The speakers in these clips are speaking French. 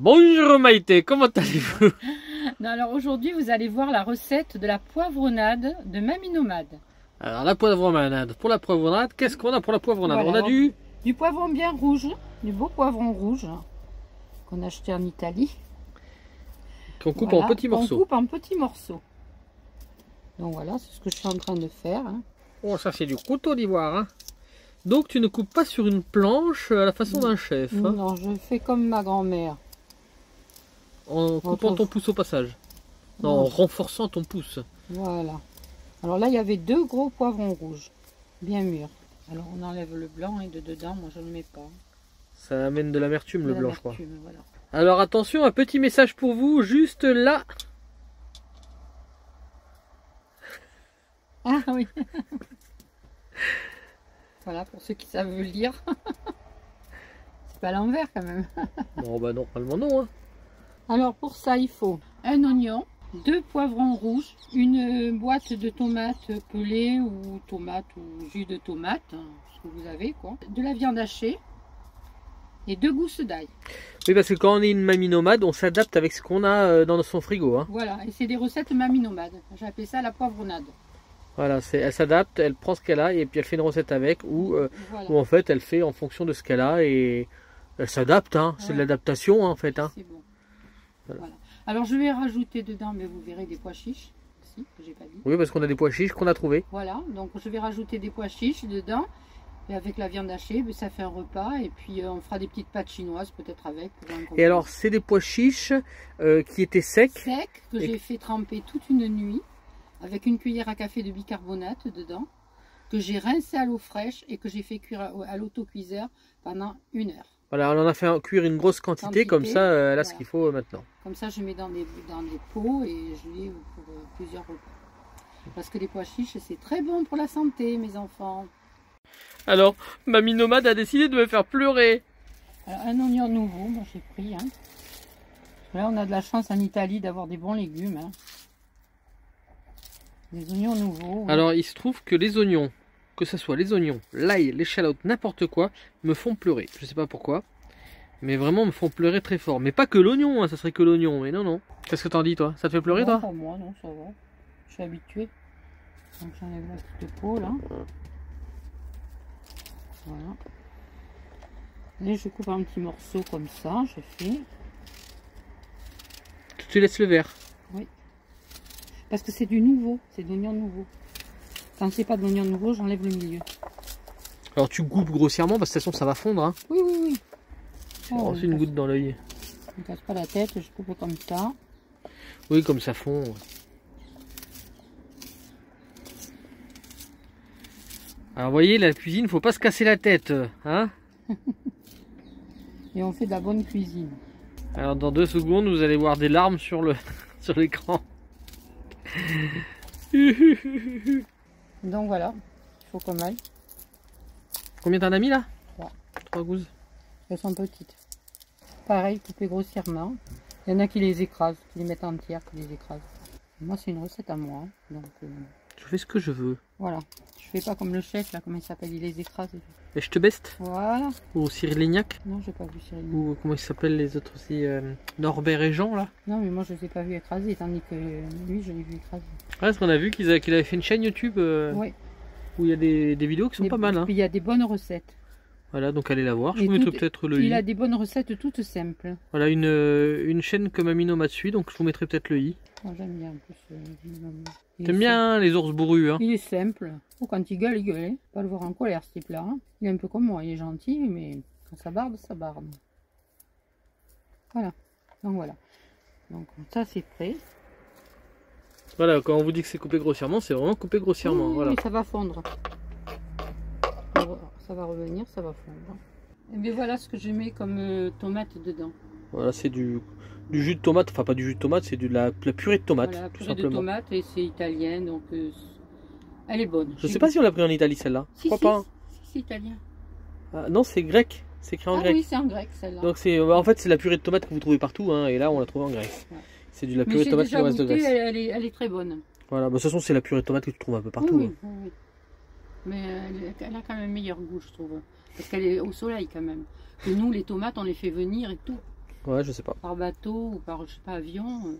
Bonjour Maïté, comment allez-vous? Alors aujourd'hui, vous allez voir la recette de la poivronade de Mamie Nomade. Alors la poivronade, pour la poivronade, qu'est-ce qu'on a pour la poivronade? Voilà, On a du poivron bien rouge, du beau poivron rouge qu'on a acheté en Italie. qu'on coupe Voilà, en petits morceaux. On coupe en petits morceaux. Donc voilà, c'est ce que je suis en train de faire. Oh, ça c'est du couteau d'ivoire. Hein. Donc tu ne coupes pas sur une planche à la façon d'un chef. Hein, non, je fais comme ma grand-mère. en coupant ton pouce au passage. Non, en renforçant ton pouce. Voilà. Alors là, il y avait 2 gros poivrons rouges, bien mûrs. Alors on enlève le blanc et de dedans, moi je ne le mets pas. Ça amène de l'amertume le blanc, je crois. Voilà. Alors attention, un petit message pour vous, juste là. Ah oui. Voilà, pour ceux qui savent lire. C'est pas l'envers quand même. Bon bah normalement non. Hein. Alors pour ça, il faut un oignon, 2 poivrons rouges, une boîte de tomates pelées ou tomates ou jus de tomate, hein, ce que vous avez quoi. De la viande hachée et 2 gousses d'ail. Oui, parce que quand on est une mamie nomade, on s'adapte avec ce qu'on a dans son frigo. Hein. Voilà, et c'est des recettes Mamie Nomade. J'ai appelé ça la poivronade. Voilà, elle s'adapte, elle prend ce qu'elle a et puis elle fait une recette avec ou Voilà. en fait elle fait en fonction de ce qu'elle a et elle s'adapte, hein. C'est de l'adaptation hein, en fait. Hein. C'est bon. Voilà. Alors je vais rajouter dedans, mais vous verrez des pois chiches aussi, que j'ai pas dit. Oui, parce qu'on a des pois chiches qu'on a trouvés. Voilà, donc je vais rajouter des pois chiches dedans. Et avec la viande hachée, ça fait un repas. Et puis on fera des petites pâtes chinoises peut-être avec. Et alors c'est des pois chiches qui étaient secs. Secs, que j'ai fait tremper toute une nuit. Avec une cuillère à café de bicarbonate dedans. Que j'ai rincé à l'eau fraîche et que j'ai fait cuire à l'autocuiseur pendant 1 heure. Voilà, on en a fait cuire une grosse quantité, comme ça elle a ce qu'il faut maintenant. Comme ça je mets dans des pots et je l'ai pour plusieurs repas. Parce que les pois chiches c'est très bon pour la santé mes enfants. Alors, Mamie Nomade a décidé de me faire pleurer. Alors, un oignon nouveau, moi j'ai pris. Hein. Là on a de la chance en Italie d'avoir des bons légumes. Hein. Des oignons nouveaux. Alors il se trouve que les oignons, que ce soit les oignons, l'ail, l'échalote, n'importe quoi, me font pleurer. Je sais pas pourquoi, mais vraiment me font pleurer très fort. Mais pas que l'oignon, hein, ça serait que l'oignon, mais non, non. Qu'est-ce que t'en dis toi? Ça te fait pleurer toi? Pas moi, non, ça va. Je suis habituée. Donc j'enlève la petite peau là. Voilà. Et je coupe en petits morceaux comme ça, je fais. Tu laisses le vert. Oui. Parce que c'est du nouveau, c'est de l'oignon nouveau. Quand c'est pas de l'oignon nouveau, j'enlève le milieu. Alors tu coupes grossièrement parce que de toute façon ça va fondre. Hein. Oui, oui, oui. Oh, aussi une goutte dans l'œil. Je ne casse pas la tête, je coupe comme ça. Oui, comme ça fond. Alors vous voyez, la cuisine, faut pas se casser la tête. Hein. Et on fait de la bonne cuisine. Alors dans 2 secondes, vous allez voir des larmes sur le sur l'écran. Donc voilà, il faut qu'on aille. Combien t'en as mis là? 3 gousses. Elles sont petites. Pareil, coupées grossièrement. Il y en a qui les écrasent, qui les mettent entières, qui les écrasent. Moi, c'est une recette à moi. Donc, je fais ce que je veux. Voilà. Je fais pas comme le chef, là, comment il s'appelle, il les écrase. Et je te beste? Voilà. Ou Cyril Lignac? Non, j'ai pas vu Cyril. Ou comment ils s'appellent les autres aussi? Norbert et Jean là? Non, mais moi, je les ai pas vus écraser, tandis que lui, je l'ai vu écraser. Ouais, parce qu'on a vu qu'il avait fait une chaîne YouTube oui. Où il y a des vidéos qui sont pas mal. Hein. Puis il y a des bonnes recettes. Voilà, donc allez la voir. Je vous mettrai peut-être le i. Il a des bonnes recettes toutes simples. Voilà, une chaîne que Mamie Nomade suit, donc je vous mettrai peut-être le i. Moi, j'aime bien en plus. T'aimes bien les ours bourrus, hein? Il est simple. Oh, quand il gueule, il gueule. Hein. Pas le voir en colère, ce type-là. Hein. Il est un peu comme moi, il est gentil, mais quand ça barde, ça barde. Voilà. Donc voilà. Donc ça, c'est prêt. Voilà, quand on vous dit que c'est coupé grossièrement, c'est vraiment coupé grossièrement. Oui, voilà. Ça va fondre. Ça va revenir, ça va fondre. Et bien voilà ce que je mets comme tomate dedans. Voilà, c'est du jus de tomate, enfin pas du jus de tomate, c'est de la purée de tomate, voilà, tout purée simplement. de tomate et c'est italien, donc elle est bonne. Je sais pas si on l'a pris en Italie celle-là. Si, Crois pas. Si, c'est italien. Ah, non, c'est grec. C'est écrit en grec. Oui, c'est en grec celle-là. Donc en fait c'est la purée de tomate que vous trouvez partout, hein, et là on l'a trouvé en grec. Ouais. C'est de la purée de tomate qui reste de Grèce. Elle est très bonne. Voilà, bah, de toute façon c'est la purée de tomate que tu trouves un peu partout. Oui, oui. Mais elle a quand même meilleur goût, je trouve. Parce qu'elle est au soleil quand même. Que nous, les tomates, on les fait venir et tout. Ouais, je sais pas. par bateau ou par, je sais pas, avion.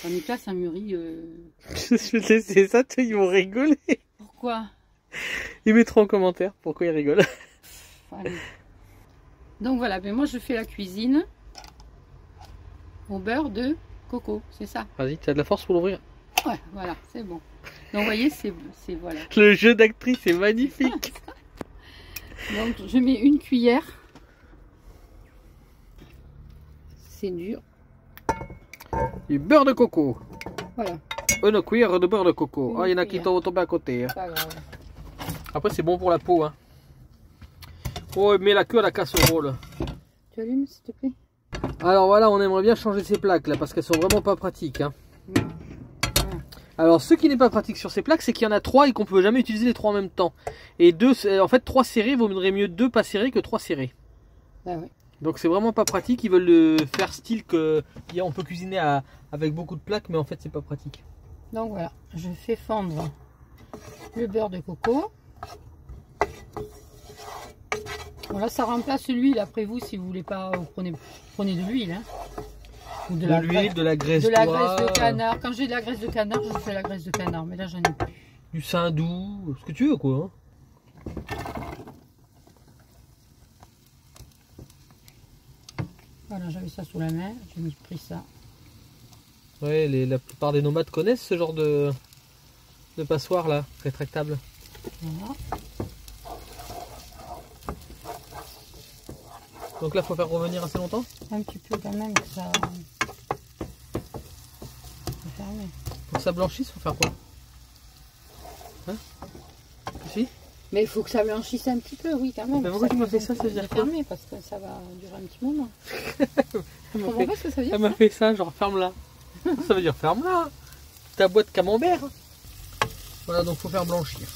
En État, ça mûrit. Je vais te laisser ça, ils vont rigoler. Pourquoi? Ils mettront en commentaire pourquoi ils rigolent. Allez. Donc voilà, mais moi je fais la cuisine au beurre de coco, c'est ça. Vas-y, tu as de la force pour l'ouvrir. Ouais, voilà, c'est bon. Donc vous voyez, c'est voilà. Le jeu d'actrice est magnifique. Donc je mets une cuillère. C'est dur. Du beurre de coco. Voilà. Une cuillère de beurre de coco. Une Ah, il y en a qui cuillère. tombent tombés à côté. Hein. Pas grave. Après, c'est bon pour la peau. Hein. Oh, mets la queue à la casserole. Tu allumes s'il te plaît? Alors voilà, on aimerait bien changer ces plaques là parce qu'elles sont vraiment pas pratiques. Hein. Alors, ce qui n'est pas pratique sur ces plaques, c'est qu'il y en a 3 et qu'on peut jamais utiliser les 3 en même temps. Et 2, en fait, 3 serrés, vaudrait mieux 2 pas serrés que 3 serrés. Ah ouais. Donc c'est vraiment pas pratique, ils veulent le faire style que on peut cuisiner avec beaucoup de plaques, mais en fait c'est pas pratique. Donc voilà, je fais fondre le beurre de coco. Voilà, ça remplace l'huile. Après vous, si vous voulez pas, vous prenez de l'huile. Hein. Ou De l'huile, de la graisse de la d'oie, graisse de canard. Quand j'ai de la graisse de canard, je fais la graisse de canard. Mais là, j'en ai plus. du saindoux, ce que tu veux quoi. Hein. Voilà, j'avais ça sous la main. J'ai pris ça. Ouais, la plupart des nomades connaissent ce genre de passoire là, rétractable. Voilà. Donc là, faut faire revenir assez longtemps. Un petit peu quand même, que ça. C'est fermé. Pour que ça blanchisse, faut faire quoi? Hein? Si? Mais il faut que ça blanchisse un petit peu, oui, quand même. Mais pourquoi tu m'as fait ça? Ça veut dire quoi? fermé parce que ça va durer un petit moment. Je comprends pas ce que ça veut dire. Elle m'a fait ça, genre ferme-la. Ça veut dire ferme-la. Ta boîte camembert. Voilà, donc faut faire blanchir.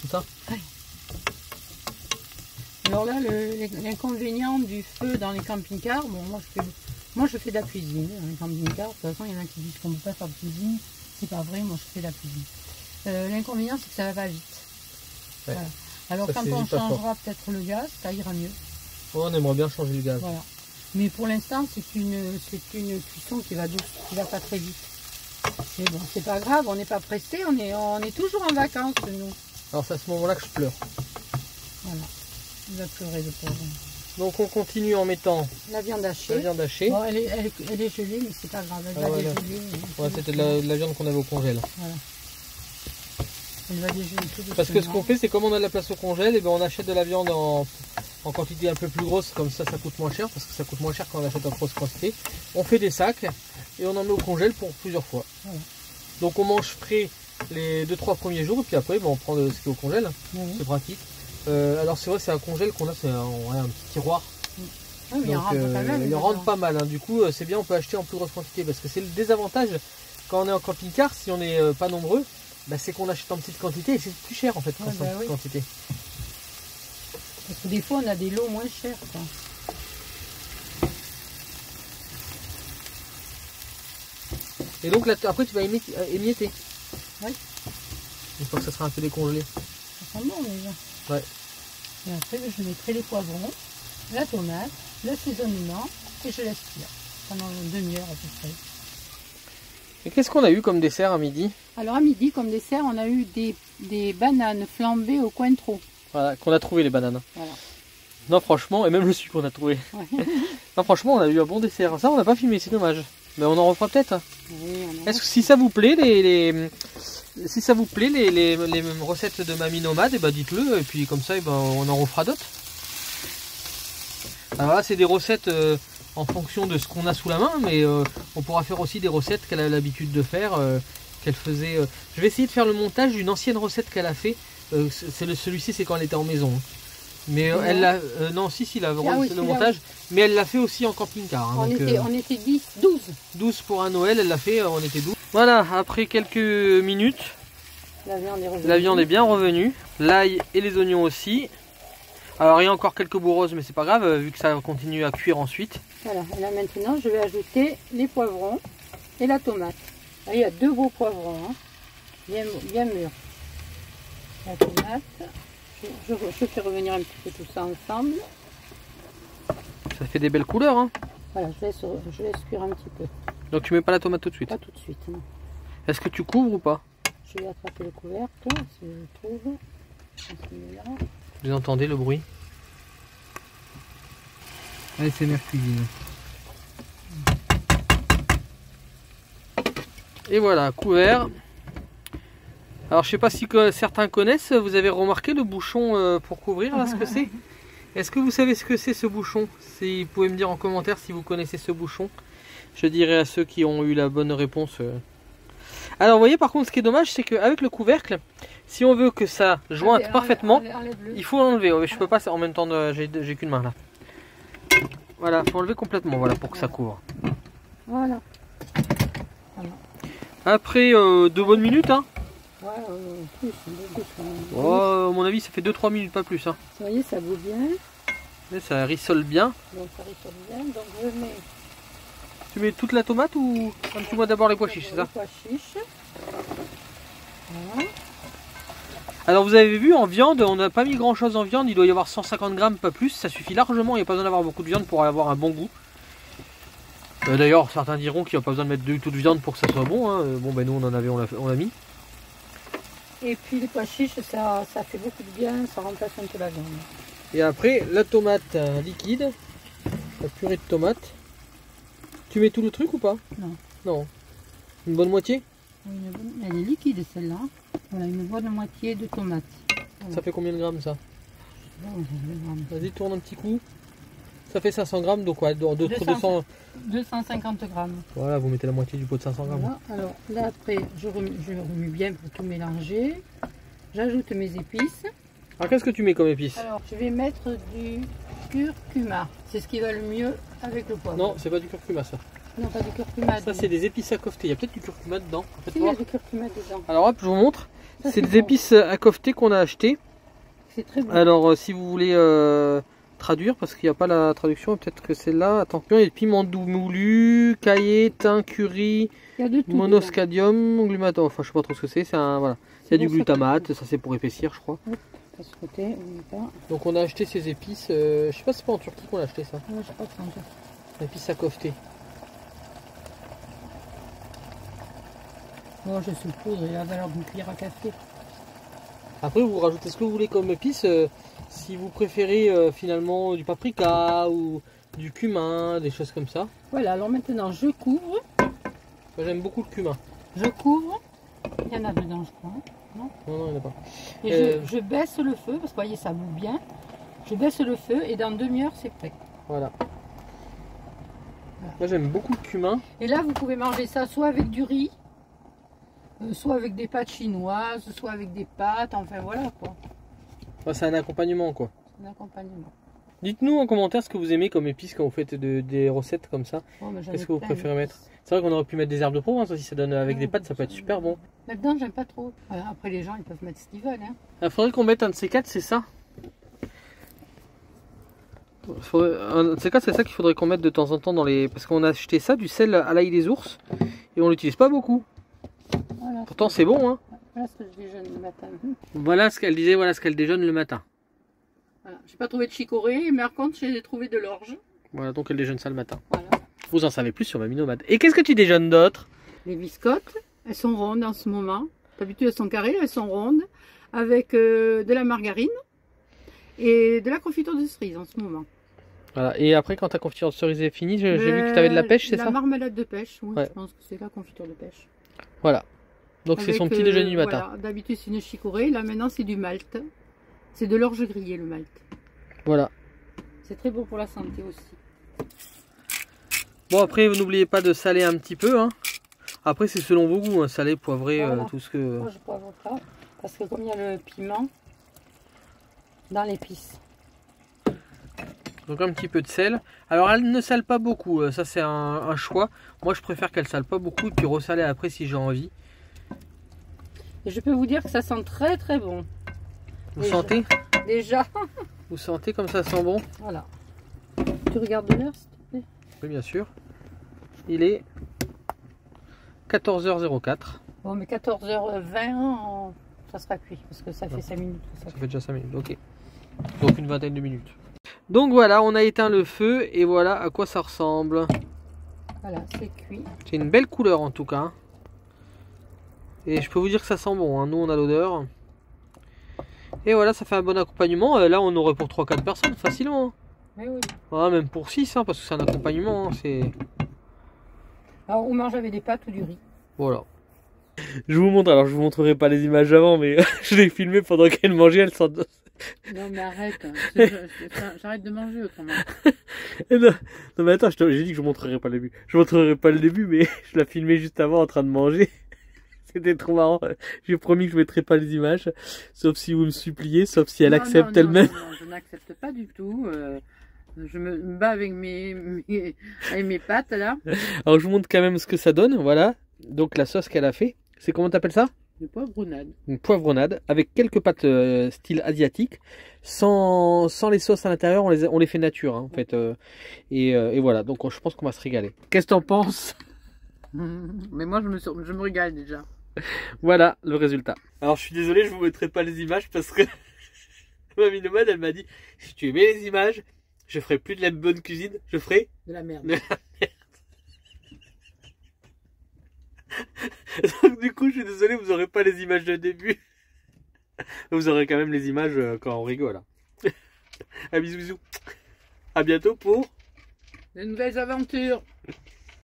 C'est ça? Ouais. Alors là, l'inconvénient du feu dans les camping-cars, bon, moi je fais de la cuisine dans les camping-cars. De toute façon, il y en a qui disent qu'on ne peut pas faire de cuisine. C'est pas vrai, moi je fais de la cuisine. L'inconvénient, c'est que ça va pas vite. Ouais. Voilà. Alors Ça, quand c'est on vite pas changera peut-être le gaz, ça ira mieux. Oh, on aimerait bien changer le gaz. Voilà. Mais pour l'instant, c'est une cuisson qui va douce, qui va pas très vite. Mais bon, c'est pas grave, on n'est pas pressé, on est toujours en vacances, nous. Alors c'est à ce moment-là que je pleure. Voilà. Il va pleurer le pauvre. Donc on continue en mettant La viande hachée. la viande hachée. Bon, elle est gelée, mais c'est pas grave. Elle va voilà. dégeler. Ouais, c'était de la viande qu'on avait au congèle. Voilà. Elle va dégeler tout doucement. Parce que ce qu'on fait, c'est comme on a de la place au congèle, et ben on achète de la viande en quantité un peu plus grosse, comme ça coûte moins cher, parce que ça coûte moins cher quand on achète en grosse quantité. On fait des sacs et on en met au congèle pour plusieurs fois. Voilà. Donc on mange frais les 2-3 premiers jours, et puis après ben, on prend ce qui est au congèle. Oui. C'est pratique. Alors c'est vrai, c'est un congèle qu'on a, c'est un petit tiroir. Oui, mais Donc, il en rentre pas mal. Hein. Du coup, c'est bien, on peut acheter en plus grosse quantité, parce que c'est le désavantage quand on est en camping-car, si on n'est pas nombreux, bah, c'est qu'on achète en petite quantité et c'est plus cher en fait quand c'est en petite quantité. Parce que des fois, on a des lots moins chers. Quoi. Et donc là, après, tu vas émietter. Oui. Une fois que ça sera un peu décongelé. Ça sent bon déjà. Ouais. Et après, je mettrai les poivrons, la tomate, l'assaisonnement et je laisse cuire pendant une demi-heure à peu près. Et qu'est-ce qu'on a eu comme dessert à midi? Alors à midi, comme dessert, on a eu des bananes flambées au cointreau. Voilà, qu'on a trouvé les bananes. Voilà. Non, franchement, et même le sucre qu'on a trouvé. Ouais. Non, franchement, on a eu un bon dessert. Ça, on n'a pas filmé, c'est dommage. Mais on en refera peut-être. Oui, Est-ce que si ça vous plaît, si ça vous plaît les recettes de Mamie Nomade, et ben dites-le, et puis comme ça, et ben, on en refera d'autres. Alors là, c'est des recettes en fonction de ce qu'on a sous la main, mais on pourra faire aussi des recettes qu'elle a l'habitude de faire, qu'elle faisait. Je vais essayer de faire le montage d'une ancienne recette qu'elle a fait. Celui-ci, c'est quand elle était en maison. Mais elle l'a. Non, si, le montage. Mais elle l'a fait aussi en camping-car. Hein, on était 10, 12. 12 pour un Noël, elle l'a fait, on était 12. Voilà, après quelques minutes, la viande est bien revenue. L'ail et les oignons aussi. Alors il y a encore quelques bourroses, mais c'est pas grave, vu que ça continue à cuire ensuite. Voilà, et là maintenant, je vais ajouter les poivrons et la tomate. Là, il y a 2 beaux poivrons, hein, bien mûrs. La tomate, je fais revenir un petit peu tout ça ensemble. Ça fait des belles couleurs, hein. Voilà, je laisse cuire un petit peu. Donc tu mets pas la tomate tout de suite? Pas tout de suite, non. Est-ce que tu couvres ou pas? Je vais attraper le couvercle, si je le trouve. Vous entendez le bruit? ASMR cuisine. Et voilà, couvert. Alors je sais pas si certains connaissent, vous avez remarqué le bouchon pour couvrir là, ce que c'est? Est-ce que vous savez ce que c'est ce bouchon? Si vous pouvez me dire en commentaire si vous connaissez ce bouchon. Je dirai à ceux qui ont eu la bonne réponse. Alors vous voyez par contre ce qui est dommage, c'est qu'avec le couvercle, si on veut que ça jointe parfaitement, il faut l'enlever. Je peux pas en même temps, j'ai qu'une main là. Voilà, faut enlever complètement, voilà, pour que ça couvre. Voilà. Après 2 bonnes minutes, hein. Ouais, plus, Oh, à mon avis, ça fait 2-3 minutes, pas plus. Hein. Vous voyez, ça vaut bien. Et ça rissole bien. Donc ça rissole bien, donc je mets... Tu mets toute la tomate ou tu mets d'abord les pois chiches, c'est ça? Les pois chiches. Voilà. Alors vous avez vu, en viande, on n'a pas mis grand chose en viande, il doit y avoir 150 grammes, pas plus, ça suffit largement, il n'y a pas besoin d'avoir beaucoup de viande pour avoir un bon goût. D'ailleurs, certains diront qu'il n'y a pas besoin de mettre du tout de viande pour que ça soit bon, hein. Bon ben nous on en avait, on l'a mis. Et puis les pois chiches, ça fait beaucoup de bien, ça remplace un peu la viande. Et après, la tomate liquide, la purée de tomate. Tu mets tout le truc ou pas? Non. Non. Une bonne moitié? Elle est liquide celle-là. Voilà, une bonne moitié de tomate. Voilà. Ça fait combien de grammes ça? Vas-y, tourne un petit coup. Ça fait 500 grammes, donc ouais, 250 grammes. Voilà, vous mettez la moitié du pot de 500 grammes. Voilà. Alors là après, je remue bien pour tout mélanger. J'ajoute mes épices. Alors qu'est-ce que tu mets comme épices? Alors je vais mettre du curcuma. C'est ce qui va le mieux avec le poivre. Non, c'est pas du curcuma ça. Non, pas du curcuma. Ça c'est des épices à kofté. Il y a peut-être du curcuma dedans. Si, il y a du curcuma dedans. Alors hop, je vous montre. C'est des épices à kofté qu'on a acheté. C'est très bon. Alors si vous voulez traduire, parce qu'il n'y a pas la traduction, peut-être que c'est là. Attends, il y a du piment doux moulu, caillé, thym, curry, monoscadium, glutamate. Enfin, je sais pas trop ce que c'est. Voilà. Il y a du glutamate, ça c'est pour épaissir, je crois. Ce côté, donc on a acheté ces épices. Je sais pas si c'est pas en Turquie qu'on a acheté ça. Ouais, je crois que c'est en Turquie. Épices à kofté. Oh, je suis poudre, il y a la valeur d'une cuillère à café. Après, vous rajoutez ce que vous voulez comme épices. Si vous préférez finalement du paprika ou du cumin, des choses comme ça. Voilà, alors maintenant je couvre. Moi j'aime beaucoup le cumin. Je couvre. Il y en a dedans, je crois. Non, non, il n'y en a pas. Et je baisse le feu, parce que vous voyez, ça bout bien. Je baisse le feu et dans demi-heure, c'est prêt. Voilà. Moi j'aime beaucoup le cumin. Et là, vous pouvez manger ça soit avec du riz, soit avec des pâtes chinoises, soit avec des pâtes, enfin voilà quoi. Ouais, c'est un accompagnement quoi. Un accompagnement. Dites-nous en commentaire ce que vous aimez comme épices quand vous faites des recettes comme ça. Oh, qu'est-ce que vous préférez mettre? C'est vrai qu'on aurait pu mettre des herbes de Provence aussi, ça donne avec des pâtes, ça peut être super bon. Là-dedans, j'aime pas trop. Après, les gens, ils peuvent mettre ce qu'ils veulent. Hein. Il faudrait qu'on mette un de ces quatre, c'est ça? Un de ces quatre, c'est ça qu'il faudrait qu'on mette de temps en temps dans les... Parce qu'on a acheté ça, du sel à l'ail des ours, et on l'utilise pas beaucoup. Voilà, pourtant, c'est bon, hein. Voilà ce que je déjeune le matin. Voilà ce qu'elle disait, voilà ce qu'elle déjeune le matin. Voilà. J'ai pas trouvé de chicorée, mais par contre, j'ai trouvé de l'orge. Voilà, donc elle déjeune ça le matin. Voilà. Vous en savez plus sur Mamie Nomade. Et qu'est-ce que tu déjeunes d'autre? Les biscottes, elles sont rondes en ce moment. D'habitude, elles sont carrées, elles sont rondes. Avec de la margarine et de la confiture de cerise en ce moment. Voilà. Et après, quand ta confiture de cerise est finie, j'ai vu que tu avais de la pêche, c'est ça? La marmelade de pêche, oui, ouais. Je pense que c'est la confiture de pêche. Voilà. Donc c'est son petit déjeuner du matin. Voilà. D'habitude, c'est une chicorée. Là, maintenant, c'est du malt. C'est de l'orge grillé, le malt. Voilà. C'est très bon pour la santé aussi. Bon, après, n'oubliez pas de saler un petit peu. Hein. Après, c'est selon vos goûts. Hein. Salé, poivré, voilà. Tout ce que... Moi, je poivre pas. Parce que comme il y a le piment dans l'épice. Donc un petit peu de sel. Alors elle ne sale pas beaucoup, ça c'est un choix. Moi je préfère qu'elle sale pas beaucoup et puis ressaler après si j'ai envie. Et je peux vous dire que ça sent très très bon. Vous sentez? Déjà. Vous sentez comme ça sent bon? Voilà. Tu regardes l'heure s'il te plaît? Oui bien sûr. Il est 14h04. Bon mais 14h20 ça sera cuit parce que ça fait 5 minutes. Ça fait déjà 5 minutes, ok. Donc une vingtaine de minutes. Donc voilà, on a éteint le feu et voilà à quoi ça ressemble. Voilà, c'est cuit. C'est une belle couleur en tout cas. Et je peux vous dire que ça sent bon, hein. Nous on a l'odeur. Et voilà, ça fait un bon accompagnement. Là on aurait pour 3-4 personnes facilement. Mais oui. Ah, même pour 6, hein, parce que c'est un accompagnement. Hein, c'est... Alors, on mange avec des pâtes ou du riz. Voilà. Je vous montre, alors je vous montrerai pas les images avant, mais je l'ai filmé pendant qu'elle mangeait, elle sent... Non mais arrête, j'arrête de manger autrement. Non, non mais attends, j'ai dit que je vous montrerai pas le début. Je vous montrerai pas le début, mais je l'ai filmé juste avant en train de manger. C'était trop marrant. J'ai promis que je mettrai pas les images, sauf si vous me suppliez, sauf si elle accepte elle-même. Non, je n'accepte pas du tout. Je me bats avec mes pattes là. Alors je vous montre quand même ce que ça donne, voilà. Donc la sauce qu'elle a fait, c'est comment t'appelles ça? Une poivronade. Une poivronade avec quelques pâtes style asiatique, sans les sauces à l'intérieur, on les fait nature hein, en fait. Et voilà, donc je pense qu'on va se régaler. Qu'est-ce que t'en penses? Mais moi je me régale déjà. Voilà le résultat. Alors je suis désolé, je vous mettrai pas les images parce que Mamie Nomade elle m'a dit si tu aimais les images, je ferai plus de la bonne cuisine, je ferai de la merde. Donc du coup je suis désolé, vous aurez pas les images de début. Vous aurez quand même les images quand on rigole. À bisous bisous. À bientôt pour de nouvelles aventures.